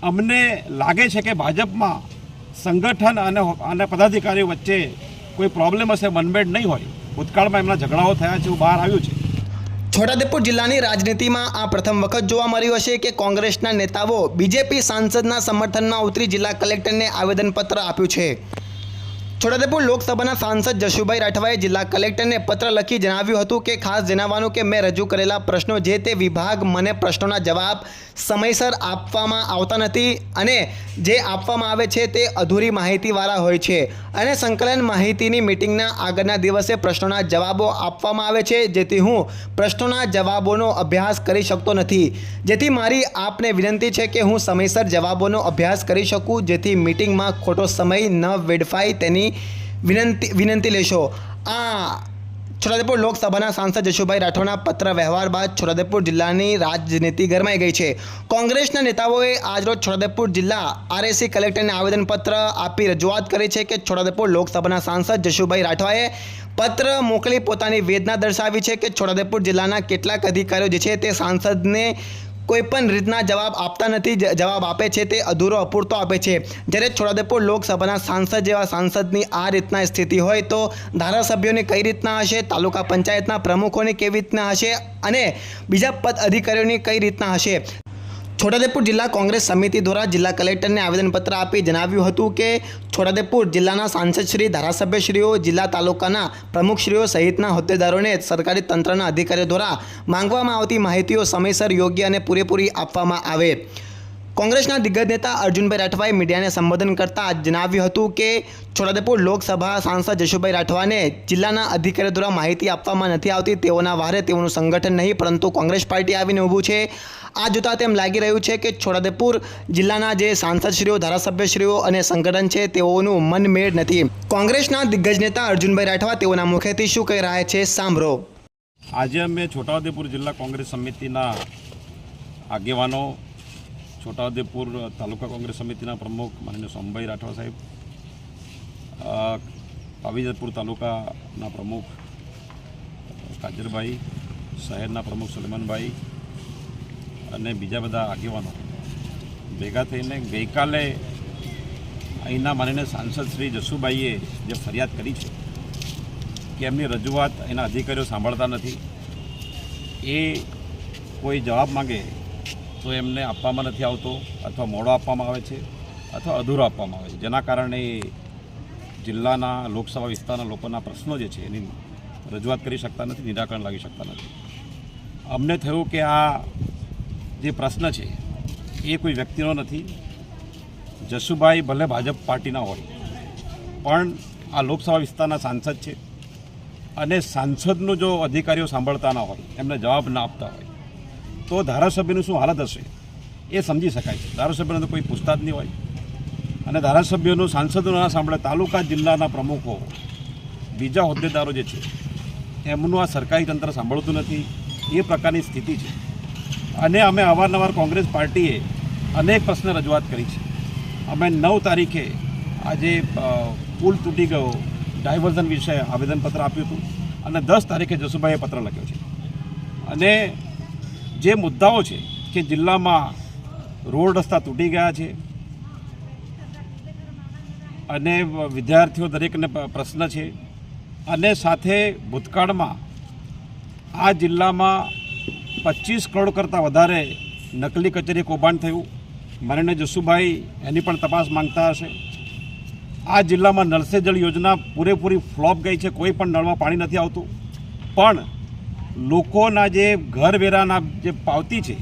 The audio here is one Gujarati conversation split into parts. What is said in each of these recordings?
અમને લાગે છે કે ભાજપમાં સંગઠન અને પદાધિકારીઓ વચ્ચે કોઈ પ્રોબ્લેમ હશે, મનમેળ નહીં હોય. ભૂતકાળમાં એમના ઝઘડાઓ થયા છે, એવું બહાર આવ્યું છે. છોટાઉદેપુર જિલ્લાની રાજનીતિમાં આ પ્રથમ વખત જોવા મળ્યું હશે કે કોંગ્રેસના નેતાઓ બીજેપી સાંસદના સમર્થનમાં ઉતરી જિલ્લા કલેક્ટરને આવેદનપત્ર આપ્યું છે. છોટાઉદેપુર લોકસભાના સાંસદ જશુભાઈ રાઠવાએ જિલ્લા કલેક્ટરને પત્ર લખી જણાવ્યું હતું કે ખાસ જણાવવાનું કે મેં રજૂ કરેલા પ્રશ્નો જે તે વિભાગ મને પ્રશ્નોના જવાબ સમયસર આપવામાં આવતા નથી અને જે આપવામાં આવે છે તે અધૂરી માહિતીવાળા હોય છે અને સંકલન માહિતીની મિટિંગના આગળના દિવસે પ્રશ્નોના જવાબો આપવામાં આવે છે, જેથી હું પ્રશ્નોના જવાબોનો અભ્યાસ કરી શકતો નથી. જેથી મારી આપને વિનંતી છે કે હું સમયસર જવાબોનો અભ્યાસ કરી શકું, જેથી મિટિંગમાં ખોટો સમય ન વેડફાય તેની વિનંતી લેશો. આ છોટાઉદેપુર લોકસભાના સાંસદ જશુભાઈ રાઠવાના પત્ર વ્યવહાર બાદ છોટાઉદેપુર જિલ્લાની રાજનીતિ ગરમાઈ ગઈ છે. કોંગ્રેસના નેતાઓએ આજરોજ છોટાઉદેપુર જિલ્લા આરએસી કલેક્ટરને આવેદનપત્ર આપી રજૂઆત કરી છે કે છોટાઉદેપુર લોકસભાના સાંસદ જશુભાઈ રાઠવાએ પત્ર મોકલી પોતાની વેદના દર્શાવી છે કે છોટાઉદેપુર જિલ્લાના કેટલાક અધિકારીઓ જે છે તે સાંસદને કોઈપણ રીતના જવાબ આપતા નથી, જવાબ આપે છે તે અધૂરો અપૂરતો આપે છે. જ્યારે છોટાઉદેપુર લોકસભાના સાંસદ જેવા સાંસદની આ રીતના સ્થિતિ હોય તો ધારાસભ્યોની કઈ રીતના હશે, તાલુકા પંચાયતના પ્રમુખોની કેવી રીતના હશે અને બીજા પદ અધિકારીઓની કઈ રીતના હશે. છોટાઉદેપુર જિલ્લા કોંગ્રેસ સમિતિ દ્વારા જિલ્લા કલેક્ટરને આવેદનપત્ર આપી જણાવ્યું હતું કે છોટાઉદેપુર જિલ્લાના સાંસદશ્રી, ધારાસભ્યશ્રીઓ, જિલ્લા તાલુકાના પ્રમુખશ્રીઓ સહિતના હોદ્દેદારોને સરકારી તંત્રના અધિકારીઓ દ્વારા માંગવામાં આવતી માહિતીઓ સમયસર, યોગ્ય અને પૂરેપૂરી આપવામાં આવે. કોંગ્રેસના દિગ્ગજ નેતા અર્જુનભાઈ રાઠવાએ મીડિયાને સંબોધન કરતાં જણાવ્યું હતું કે છોટાઉદેપુર લોકસભા સાંસદ જશુભાઈ રાઠવાને જિલ્લાના અધિકારીઓ દ્વારા માહિતી આપવામાં નથી આવતી. તેઓના વારે તેઓનું સંગઠન નહીં પરંતુ કોંગ્રેસ પાર્ટી આવીને ઊભું છે. આ જોતાં તેમ લાગી રહ્યું છે કે છોટાઉદેપુર જિલ્લાના જે સાંસદશ્રીઓ, ધારાસભ્યશ્રીઓ અને સંગઠન છે તેઓનું મનમેળ નથી. કોંગ્રેસના દિગ્ગજ નેતા અર્જુનભાઈ રાઠવા તેઓના મુખેથી શું કહી રહ્યા છે સાંભળો. આજે અમે છોટાઉદેપુર જિલ્લા કોંગ્રેસ સમિતિના આગેવાનો, છોટાઉદેપુર તાલુકા કોંગ્રેસ સમિતિના પ્રમુખ માનનીય સોમભાઈ રાઠવા સાહેબ, પાવીજતપુર તાલુકાના પ્રમુખ કાજરભાઈ, શહેરના પ્રમુખ સલમાનભાઈ અને બીજા બધા આગેવાનો ભેગા થઈને ગઈકાલે અહીંના માનનીય સાંસદ શ્રી જશુભાઈએ જે ફરિયાદ કરી છે કે એમની રજૂઆત અહીંના અધિકારીઓ સાંભળતા નથી, એ કોઈ જવાબ માગે તો એમને આપવામાં નથી આવતો, અથવા મોડો આપવામાં આવે છે અથવા અધૂરો આપવામાં આવે છે, જેના કારણે જિલ્લાના લોકસભા વિસ્તારના લોકોના પ્રશ્નો જે છે એની રજૂઆત કરી શકતા નથી, નિરાકરણ લાવી શકતા નથી. અમને થયું કે આ જે પ્રશ્ન છે એ કોઈ વ્યક્તિનો નથી. જશુભાઈ ભલે ભાજપ પાર્ટીના હોય પણ આ લોકસભા વિસ્તારના સાંસદ છે અને સાંસદનું જો અધિકારીઓ સાંભળતા ના હોય, એમને જવાબ ના આપતા હોય તો ધારાસભ્યનું શું હાલત હશે એ સમજી શકાય છે. ધારાસભ્યને તો કોઈ પૂછતા જ નહીં હોય અને ધારાસભ્યોનું સાંસદોનું ના સાંભળે, તાલુકા જિલ્લાના પ્રમુખો, બીજા હોદ્દેદારો જે છે એમનું આ સરકારી તંત્ર સાંભળતું નથી. એ પ્રકારની સ્થિતિ છે અને અમે અવારનવાર કોંગ્રેસ પાર્ટીએ અનેક પ્રશ્ન રજૂઆત કરી છે. અમે 9 તારીખે આજે પુલ તૂટી ગયો ડાયવર્ઝન વિશે આવેદનપત્ર આપ્યું હતું અને 10 તારીખે જશુભાઈએ પત્ર લખ્યો છે. અને જે મુદ્દાઓ છે કે જિલ્લામાં રોડ રસ્તા તૂટી ગયા છે અને વિદ્યાર્થીઓ દરેકને પ્રશ્ન છે અને સાથે ભૂતકાળમાં આ જિલ્લામાં 25 કરોડ કરતાં વધારે નકલી કચેરી કૌભાંડ થયું. માનનીય જશુભાઈ એની પણ તપાસ માંગતા હશે. આ જિલ્લામાં નળ સે જળ યોજના પૂરેપૂરી ફ્લોપ ગઈ છે, કોઈ પણ નળમાં પાણી નથી આવતું, પણ લોકોના જે ઘરવેરાના જે પાવતી છે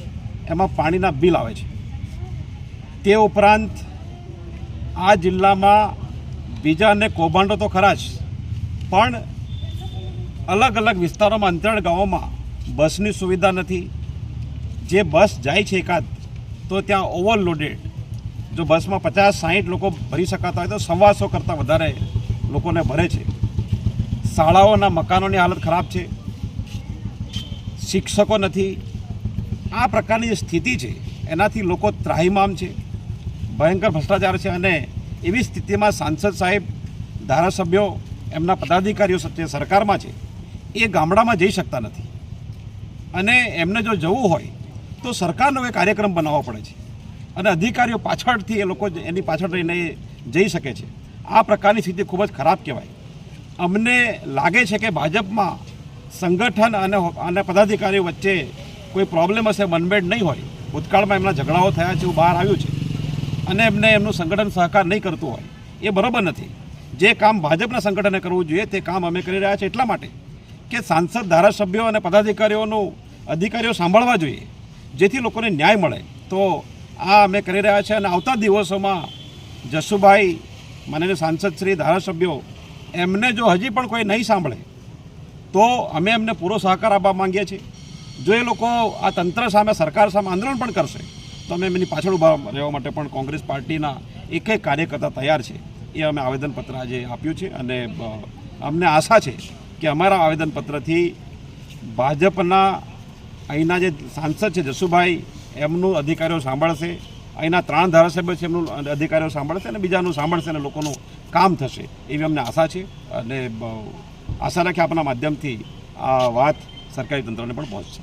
એમાં પાણીના બિલ આવે છે. તે ઉપરાંત આ જિલ્લામાં બીજા અનેક કૌભાંડો તો ખરા જ, પણ અલગ અલગ વિસ્તારોમાં, અંતરાળ ગામોમાં બસની સુવિધા નથી. જે બસ જાય છે એકાદ તો ત્યાં ઓવરલોડેડ, જો બસમાં 50-60 લોકો ભરી શકાતા હોય તો 125 કરતાં વધારે લોકોને ભરે છે. શાળાઓના મકાનોની હાલત ખરાબ છે, શિક્ષકો નથી. આ પ્રકારની જે સ્થિતિ છે એનાથી લોકો ત્રાહિમામ છે, ભયંકર ભ્રષ્ટાચાર છે અને એવી સ્થિતિમાં સાંસદ સાહેબ, ધારાસભ્યો, એમના પદાધિકારીઓ જે સરકારમાં છે એ ગામડામાં જઈ શકતા નથી અને એમને જો જવું હોય તો સરકારનો કોઈ કાર્યક્રમ બનાવવો પડે છે. અને અધિકારીઓ પાછળથી એ લોકો એની પાછળ રહીને જઈ શકે છે. આ પ્રકારની સ્થિતિ ખૂબ જ ખરાબ કહેવાય. અમને લાગે છે કે ભાજપમાં સંગઠન અને પદાધિકારીઓ વચ્ચે કોઈ પ્રોબ્લેમ હશે, મનમેળ નહીં હોય. ભૂતકાળમાં એમના ઝઘડાઓ થયા છે, એવું બહાર આવ્યું છે, અને એમને એમનું સંગઠન સહકાર નહીં કરતું હોય એ બરાબર નથી. જે કામ ભાજપના સંગઠને કરવું જોઈએ તે કામ અમે કરી રહ્યા છીએ, એટલા માટે કે સાંસદ, ધારાસભ્યો અને અધિકારીઓ સાંભળવા જોઈએ, જેથી લોકોને ન્યાય મળે. તો આ અમે કરી રહ્યા છીએ, અને આવતા દિવસોમાં જશુભાઈ, માનનીય સાંસદ શ્રી, ધારાસભ્યો એમને જો હજી પણ કોઈ નહીં સાંભળે તો અમે એમને પૂરો સહકાર આપવા માંગીએ છીએ. જો એ લોકો આ તંત્ર સામે, સરકાર સામે આંદોલન પણ કરશે તો અમે એમની પાછળ ઊભા રહેવા માટે પણ કોંગ્રેસ પાર્ટીના એક કાર્યકર્તા તૈયાર છે. એ અમે આવેદનપત્ર આજે આપ્યું છે, અને અમને આશા છે કે અમારા આવેદનપત્રથી ભાજપના અહીંના જે સાંસદ છે જશુભાઈ, એમનું અધિકારીઓ સાંભળશે, અહીંના 3 ધારાસભ્યો છે એમનું અધિકારીઓ સાંભળશે, અને બીજાનું સાંભળશે, અને લોકોનું કામ થશે એવી અમને આશા છે. અને આશા રાખી આપણા માધ્યમથી આ વાત સરકારી તંત્રને પણ પહોંચશે.